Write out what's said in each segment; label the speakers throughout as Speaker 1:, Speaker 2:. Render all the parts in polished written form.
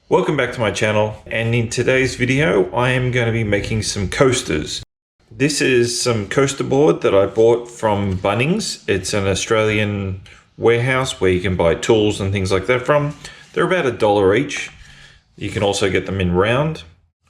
Speaker 1: Welcome back to my channel, and in today's video I am going to be making some coasters. This is some coaster board that I bought from Bunnings. It's an Australian warehouse where you can buy tools and things like that from. They're about $1 each. You can also get them in round,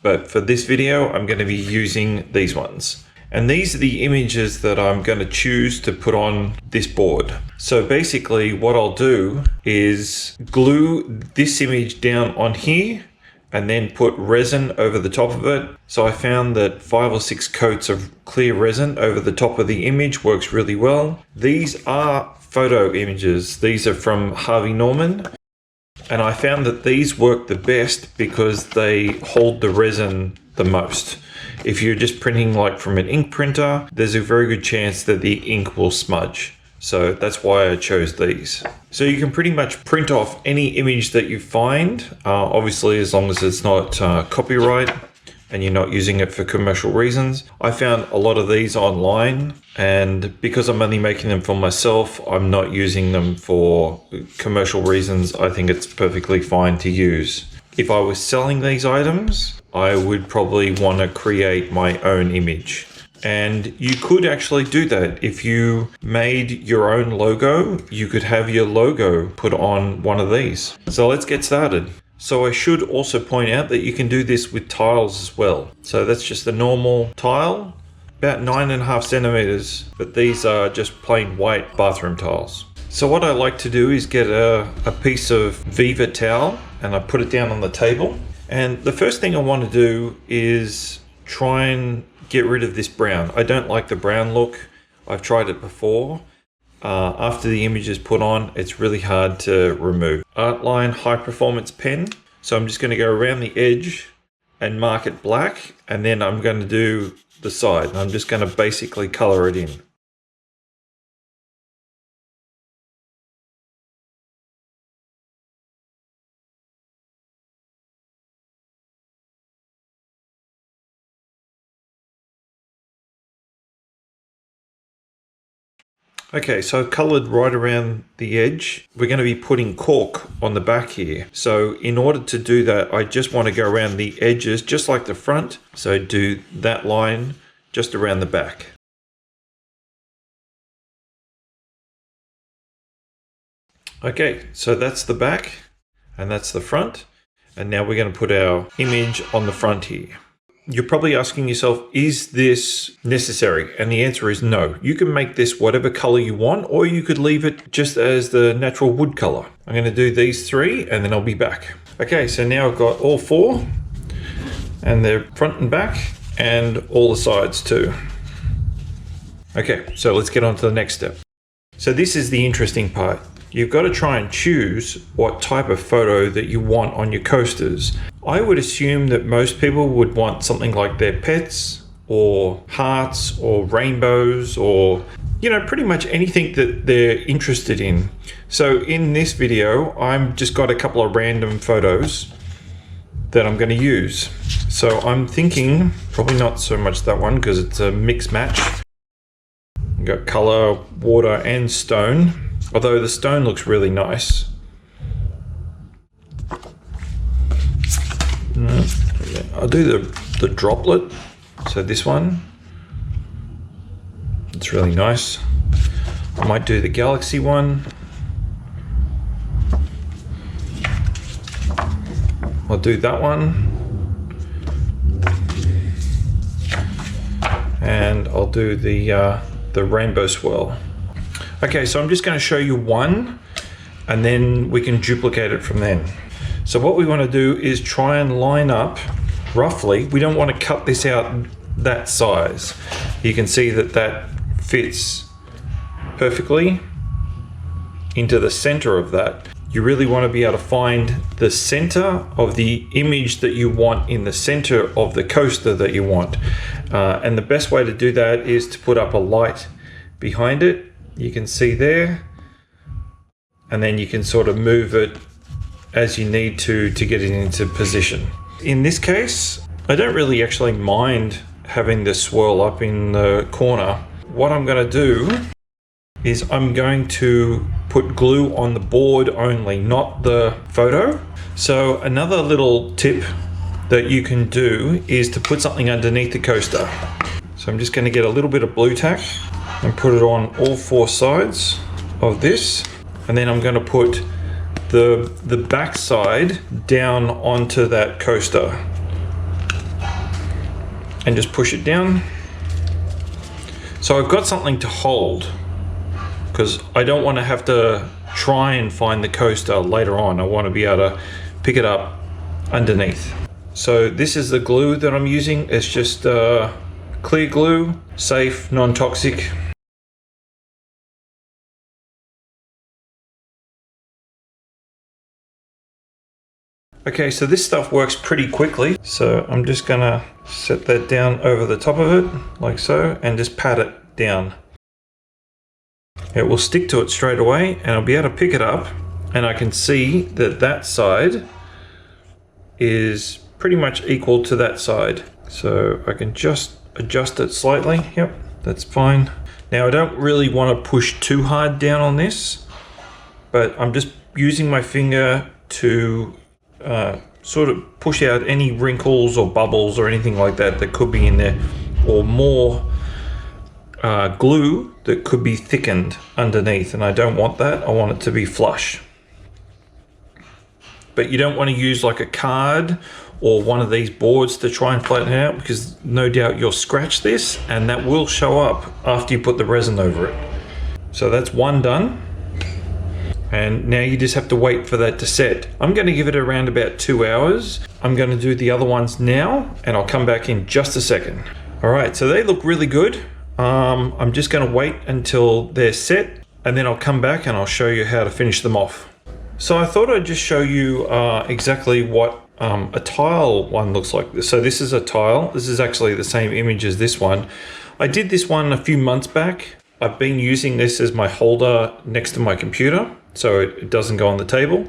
Speaker 1: but for this video I'm going to be using these ones. And these are the images that I'm going to choose to put on this board. So basically what I'll do is glue this image down on here and then put resin over the top of it. So I found that 5 or 6 coats of clear resin over the top of the image works really well. These are photo images. These are from Harvey Norman. And I found that these work the best because they hold the resin the most. If you're just printing like from an ink printer, there's a very good chance that the ink will smudge. So that's why I chose these. So you can pretty much print off any image that you find, obviously as long as it's not copyright and you're not using it for commercial reasons. I found a lot of these online, and because I'm only making them for myself, I'm not using them for commercial reasons. I think it's perfectly fine to use. If I was selling these items, I would probably want to create my own image. And you could actually do that. If you made your own logo, you could have your logo put on one of these. So let's get started. So I should also point out that you can do this with tiles as well. So that's just a normal tile, about 9.5 centimeters, but these are just plain white bathroom tiles. So what I like to do is get a piece of Viva towel and I put it down on the table. And the first thing I want to do is try and get rid of this brown. I don't like the brown look. I've tried it before. After the image is put on, it's really hard to remove. Artline high performance pen. So I'm just going to go around the edge and mark it black, and then I'm going to do the side. I'm just going to basically color it in. Okay, so I've colored right around the edge. We're going to be putting cork on the back here. So in order to do that, I just want to go around the edges, just like the front. So do that line just around the back. Okay, so that's the back and that's the front. And now we're going to put our image on the front here. You're probably asking yourself, is this necessary? And the answer is no. You can make this whatever color you want, or you could leave it just as the natural wood color. I'm going to do these 3 and then I'll be back. Okay, so now I've got all 4 and they're front and back and all the sides too. Okay, so let's get on to the next step. So this is the interesting part. You've got to try and choose what type of photo that you want on your coasters. I would assume that most people would want something like their pets or hearts or rainbows or, you know, pretty much anything that they're interested in. So in this video, I'm just got a couple of random photos that I'm going to use. So I'm thinking probably not so much that one because it's a mix match. We've got color, water and stone. Although the stone looks really nice. I'll do the droplet. So this one, it's really nice. I might do the galaxy one. I'll do that one. And I'll do the rainbow swirl. Okay, so I'm just going to show you one and then we can duplicate it from then. So what we want to do is try and line up roughly. We don't want to cut this out that size. You can see that that fits perfectly into the center of that. You really want to be able to find the center of the image that you want in the center of the coaster that you want. And the best way to do that is to put up a light behind it. You can see there, and then you can sort of move it as you need to get it into position. In this case, I don't really actually mind having the swirl up in the corner. What I'm going to do is I'm going to put glue on the board only, not the photo. So another little tip that you can do is to put something underneath the coaster. So I'm just going to get a little bit of blue tack and put it on all four sides of this. And then I'm going to put the back side down onto that coaster and just push it down. So I've got something to hold because I don't want to have to try and find the coaster later on. I want to be able to pick it up underneath. So this is the glue that I'm using. It's just clear glue, safe, non-toxic. Okay, so this stuff works pretty quickly. So I'm just gonna set that down over the top of it, like so, and just pat it down. It will stick to it straight away, and I'll be able to pick it up, and I can see that that side is pretty much equal to that side. So I can just adjust it slightly. Yep, that's fine. Now I don't really want to push too hard down on this, but I'm just using my finger to sort of push out any wrinkles or bubbles or anything like that that could be in there, or more glue that could be thickened underneath, and I don't want that. I want it to be flush. But you don't want to use like a card or one of these boards to try and flatten it out, because no doubt you'll scratch this and that will show up after you put the resin over it. So that's one done. And now you just have to wait for that to set. I'm going to give it around about 2 hours. I'm going to do the other ones now, and I'll come back in just a second. All right, so they look really good. I'm just going to wait until they're set, and then I'll come back and I'll show you how to finish them off. So I thought I'd just show you exactly what a tile one looks like. So this is a tile. This is actually the same image as this one. I did this one a few months back. I've been using this as my holder next to my computer, so it doesn't go on the table.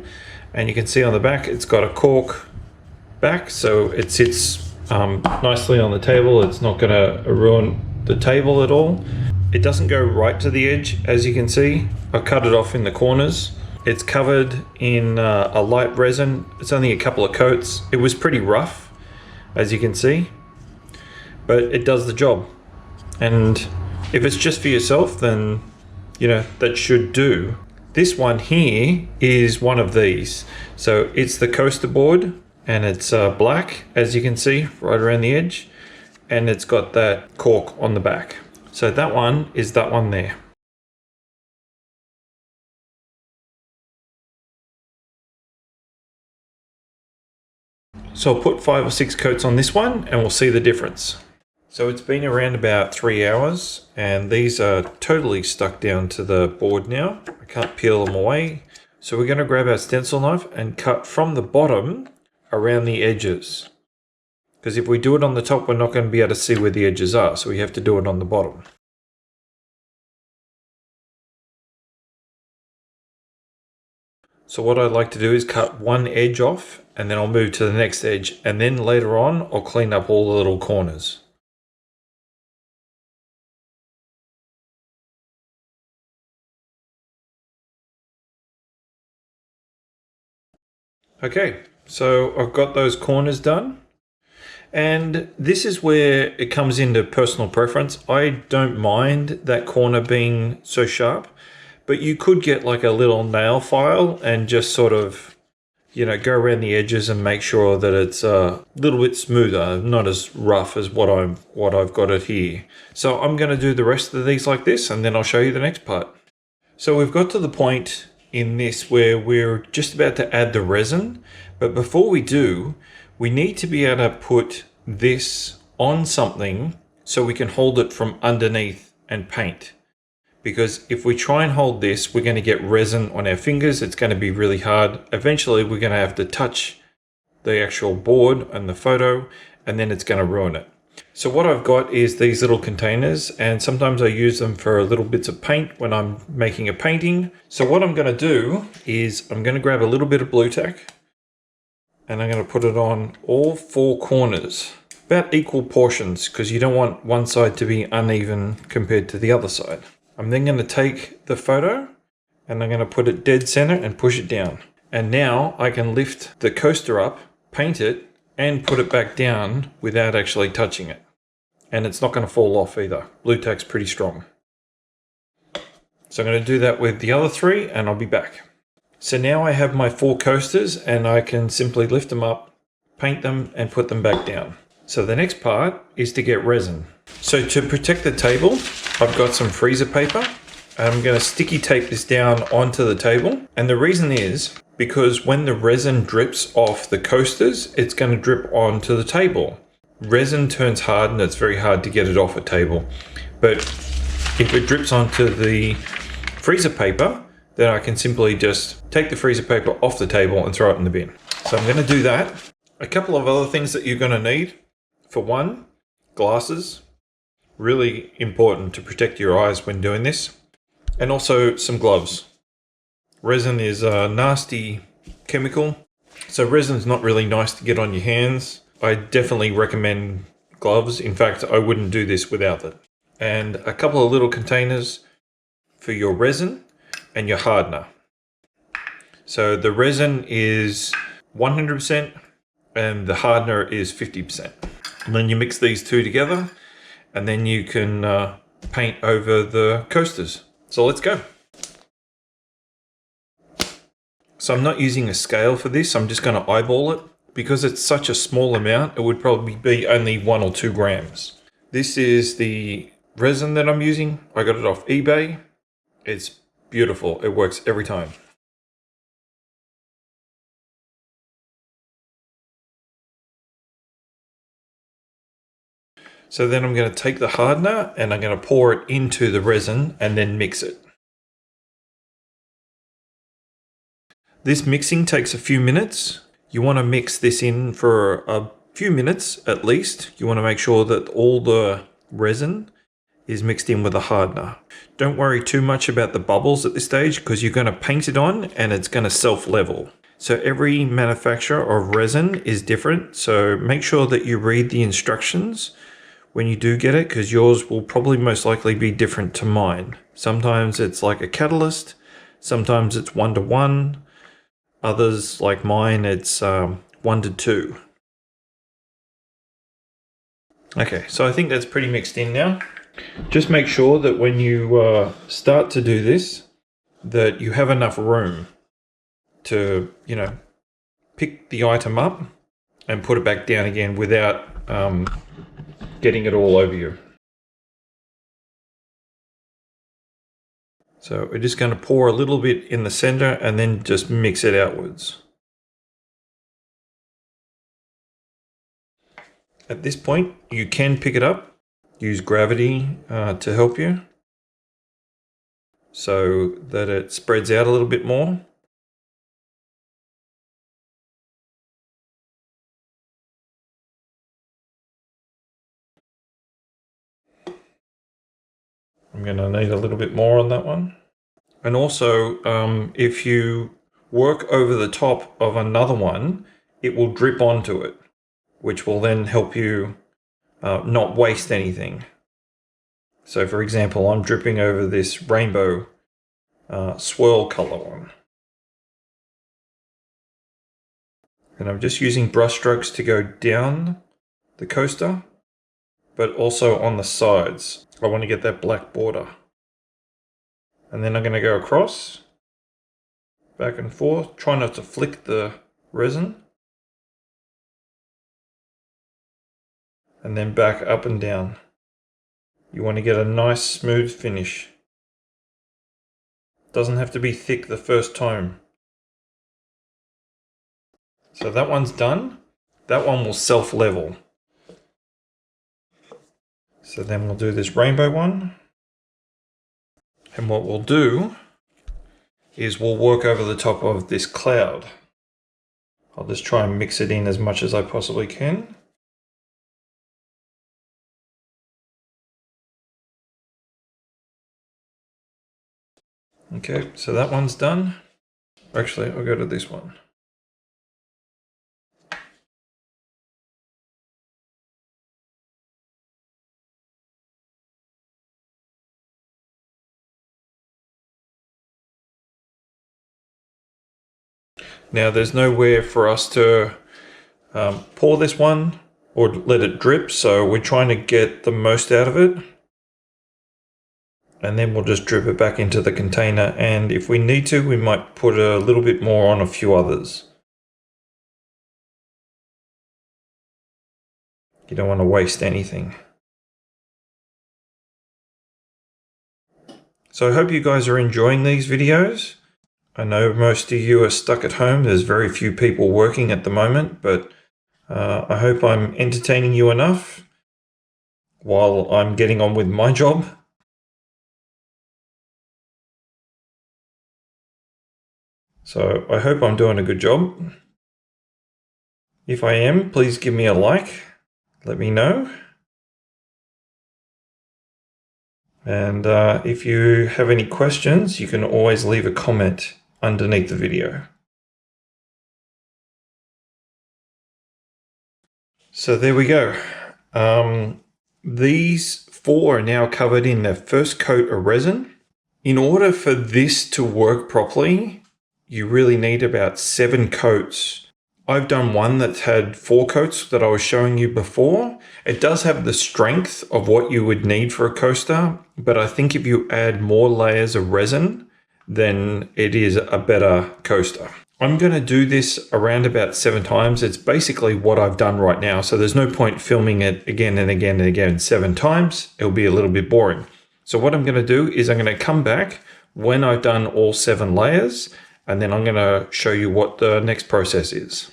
Speaker 1: And you can see on the back, it's got a cork back, so it sits nicely on the table. It's not going to ruin the table at all. It doesn't go right to the edge, as you can see. I cut it off in the corners. It's covered in a light resin. It's only a couple of coats. It was pretty rough, as you can see, but it does the job. And if it's just for yourself, then, you know, that should do. This one here is one of these. So it's the coaster board, and it's black, as you can see, right around the edge. And it's got that cork on the back. So that one is that one there. So I'll put 5 or 6 coats on this one, and we'll see the difference. So it's been around about 3 hours, and these are totally stuck down to the board now. I can't peel them away. So we're going to grab our stencil knife and cut from the bottom around the edges. Because if we do it on the top, we're not going to be able to see where the edges are. So we have to do it on the bottom. So what I'd like to do is cut one edge off, and then I'll move to the next edge. And then later on, I'll clean up all the little corners. Okay, so I've got those corners done. And this is where it comes into personal preference. I don't mind that corner being so sharp, but you could get like a little nail file and just sort of, you know, go around the edges and make sure that it's a little bit smoother, not as rough as what I've got it here. So I'm going to do the rest of these like this, and then I'll show you the next part. So we've got to the point in this where we're just about to add the resin, but before we do, we need to be able to put this on something so we can hold it from underneath and paint. Because if we try and hold this, we're going to get resin on our fingers. It's going to be really hard. Eventually, we're going to have to touch the actual board and the photo, and then it's going to ruin it. So what I've got is these little containers, and sometimes I use them for little bits of paint when I'm making a painting. So what I'm going to do is I'm going to grab a little bit of blue tack, and I'm going to put it on all 4 corners, about equal portions, because you don't want one side to be uneven compared to the other side. I'm then going to take the photo, and I'm going to put it dead center and push it down. And now I can lift the coaster up, paint it, and put it back down without actually touching it. And it's not going to fall off either. Blue tack's pretty strong. So I'm going to do that with the other 3 and I'll be back. So now I have my 4 coasters and I can simply lift them up, paint them and put them back down. So the next part is to get resin. So to protect the table, I've got some freezer paper. I'm going to sticky tape this down onto the table. And the reason is because when the resin drips off the coasters, it's going to drip onto the table. Resin turns hard and it's very hard to get it off a table. But if it drips onto the freezer paper, then I can simply just take the freezer paper off the table and throw it in the bin. So I'm going to do that. A couple of other things that you're going to need. For one, glasses. Really important to protect your eyes when doing this. And also some gloves. Resin is a nasty chemical, so resin's not really nice to get on your hands. I definitely recommend gloves. In fact, I wouldn't do this without it. And a couple of little containers for your resin and your hardener. So the resin is 100% and the hardener is 50%. And then you mix these 2 together and then you can paint over the coasters. So let's go. So I'm not using a scale for this, I'm just going to eyeball it. Because it's such a small amount, it would probably be only 1 or 2 grams. This is the resin that I'm using. I got it off eBay. It's beautiful, it works every time. So then I'm going to take the hardener and I'm going to pour it into the resin and then mix it. This mixing takes a few minutes. You want to mix this in for a few minutes at least. You want to make sure that all the resin is mixed in with the hardener. Don't worry too much about the bubbles at this stage because you're going to paint it on and it's going to self-level. So every manufacturer of resin is different. So make sure that you read the instructions when you do get it because yours will probably most likely be different to mine. Sometimes it's like a catalyst. Sometimes it's 1-to-1. Others, like mine, it's 1-to-2. Okay, so I think that's pretty mixed in now. Just make sure that when you start to do this, that you have enough room to, pick the item up and put it back down again without getting it all over you. So we're just going to pour a little bit in the center and then just mix it outwards. At this point, you can pick it up, use gravity to help you so that it spreads out a little bit more. I'm going to need a little bit more on that one. And also, if you work over the top of another one, it will drip onto it, which will then help you not waste anything. So for example, I'm dripping over this rainbow swirl color one. And I'm just using brush strokes to go down the coaster, but also on the sides. I want to get that black border. And then I'm going to go across, back and forth. Try not to flick the resin. And then back up and down. You want to get a nice smooth finish. Doesn't have to be thick the first time. So that one's done. That one will self-level. So then we'll do this rainbow one. And what we'll do is we'll work over the top of this cloud. I'll just try and mix it in as much as I possibly can. Okay, so that one's done. Actually, I'll go to this one. Now there's nowhere for us to pour this one or let it drip, so we're trying to get the most out of it. And then we'll just drip it back into the container, and if we need to, we might put a little bit more on a few others. You don't want to waste anything. So I hope you guys are enjoying these videos. I know most of you are stuck at home. There's very few people working at the moment, but I hope I'm entertaining you enough while I'm getting on with my job. So I hope I'm doing a good job. If I am, please give me a like. Let me know. And if you have any questions, you can always leave a comment underneath the video. So there we go. These 4 are now covered in their first coat of resin. In order for this to work properly, you really need about 7 coats. I've done one that's had 4 coats that I was showing you before. It does have the strength of what you would need for a coaster, but I think if you add more layers of resin, then it is a better coaster. I'm going to do this around about 7 times. It's basically what I've done right now, so there's no point filming it again and again and again 7 times. It'll be a little bit boring. So what I'm going to do is I'm going to come back when I've done all 7 layers, and then I'm going to show you what the next process is.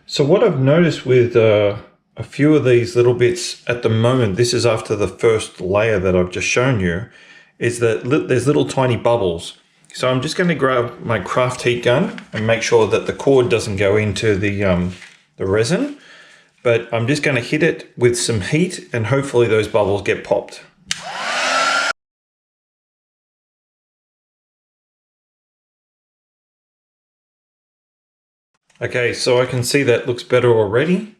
Speaker 1: So what I've noticed with a few of these little bits at the moment, this is after the first layer that I've just shown you, is that there's little tiny bubbles. So I'm just going to grab my craft heat gun and make sure that the cord doesn't go into the resin, but I'm just going to hit it with some heat and hopefully those bubbles get popped. Okay, so I can see that looks better already.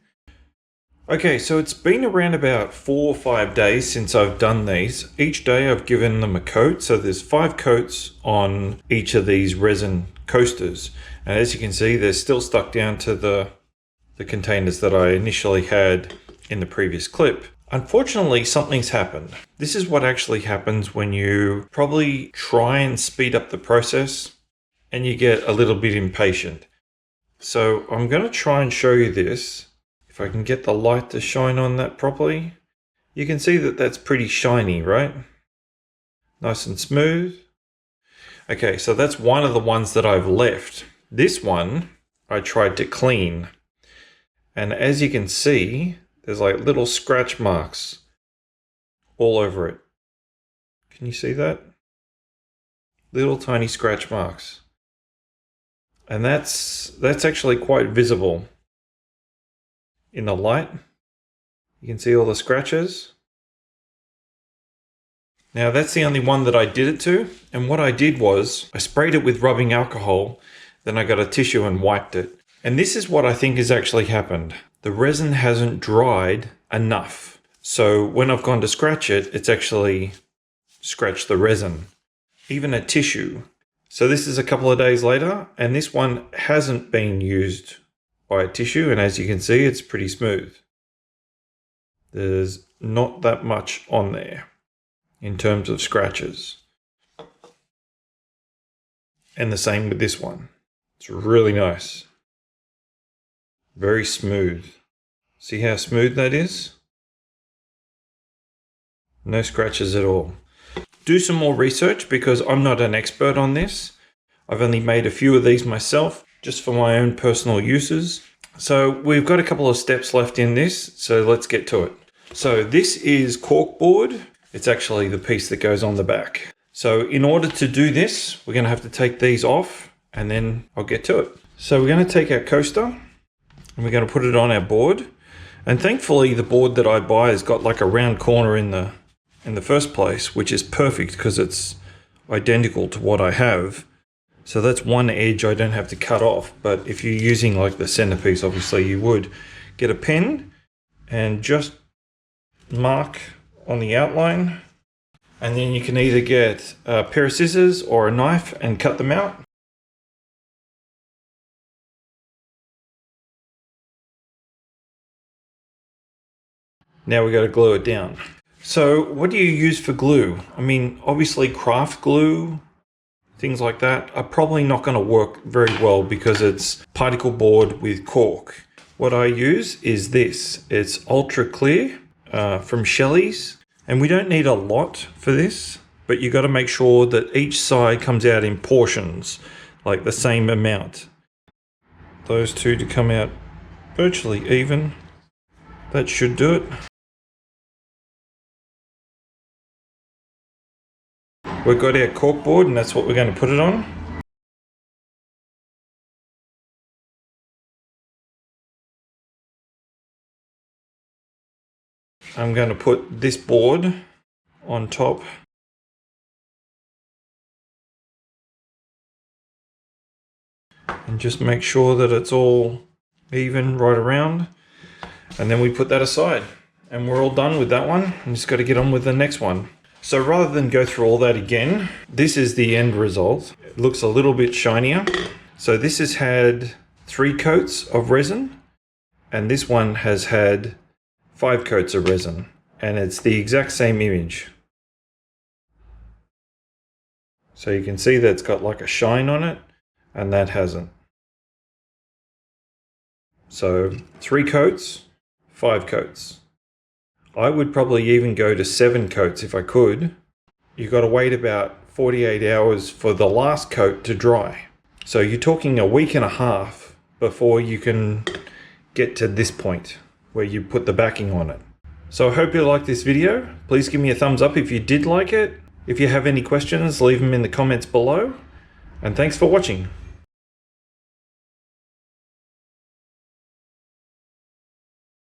Speaker 1: Okay, so it's been around about 4 or 5 days since I've done these. Each day I've given them a coat, so there's 5 coats on each of these resin coasters. And as you can see, they're still stuck down to the containers that I initially had in the previous clip. Unfortunately, something's happened. This is what actually happens when you probably try and speed up the process and you get a little bit impatient. So I'm going to try and show you this. If I can get the light to shine on that properly, you can see that that's pretty shiny, right? Nice and smooth. Okay, so that's one of the ones that I've left. This one I tried to clean. And as you can see, there's like little scratch marks all over it. Can you see that? Little tiny scratch marks. And that's actually quite visible in the light. You can see all the scratches. Now that's the only one that I did it to. And what I did was I sprayed it with rubbing alcohol. Then I got a tissue and wiped it. And this is what I think has actually happened. The resin hasn't dried enough. So when I've gone to scratch it, it's actually scratched the resin, even a tissue. So this is a couple of days later, and this one hasn't been used by a tissue, and as you can see, it's pretty smooth. There's not that much on there in terms of scratches. And the same with this one. It's really nice. Very smooth. See how smooth that is? No scratches at all. Do some more research because I'm not an expert on this. I've only made a few of these myself just for my own personal uses. So we've got a couple of steps left in this, so let's get to it. So this is corkboard. It's actually the piece that goes on the back. So in order to do this, we're going to have to take these off and then I'll get to it. So we're going to take our coaster and we're going to put it on our board. And thankfully the board that I buy has got like a round corner in the first place, which is perfect because it's identical to what I have. So that's one edge I don't have to cut off. But if you're using like the centerpiece, obviously you would get a pen and just mark on the outline. And then you can either get a pair of scissors or a knife and cut them out. Now we got to glue it down. So what do you use for glue? I mean, obviously craft glue, things like that are probably not going to work very well because it's particle board with cork. What I use is this. It's ultra clear from Shelley's, and we don't need a lot for this, but you got to make sure that each side comes out in portions, like the same amount. Those two to come out virtually even. That should do it. We've got our cork board, and that's what we're going to put it on. I'm going to put this board on top. And just make sure that it's all even right around. And then we put that aside. And we're all done with that one. I'm just got to get on with the next one. So rather than go through all that again, this is the end result. It looks a little bit shinier. So this has had 3 coats of resin, and this one has had 5 coats of resin, and it's the exact same image. So you can see that it's got like a shine on it, and that hasn't. So 3 coats, 5 coats. I would probably even go to 7 coats if I could. You've got to wait about 48 hours for the last coat to dry. So you're talking a week and a half before you can get to this point where you put the backing on it. So I hope you liked this video. Please give me a thumbs up if you did like it. If you have any questions, leave them in the comments below. And thanks for watching.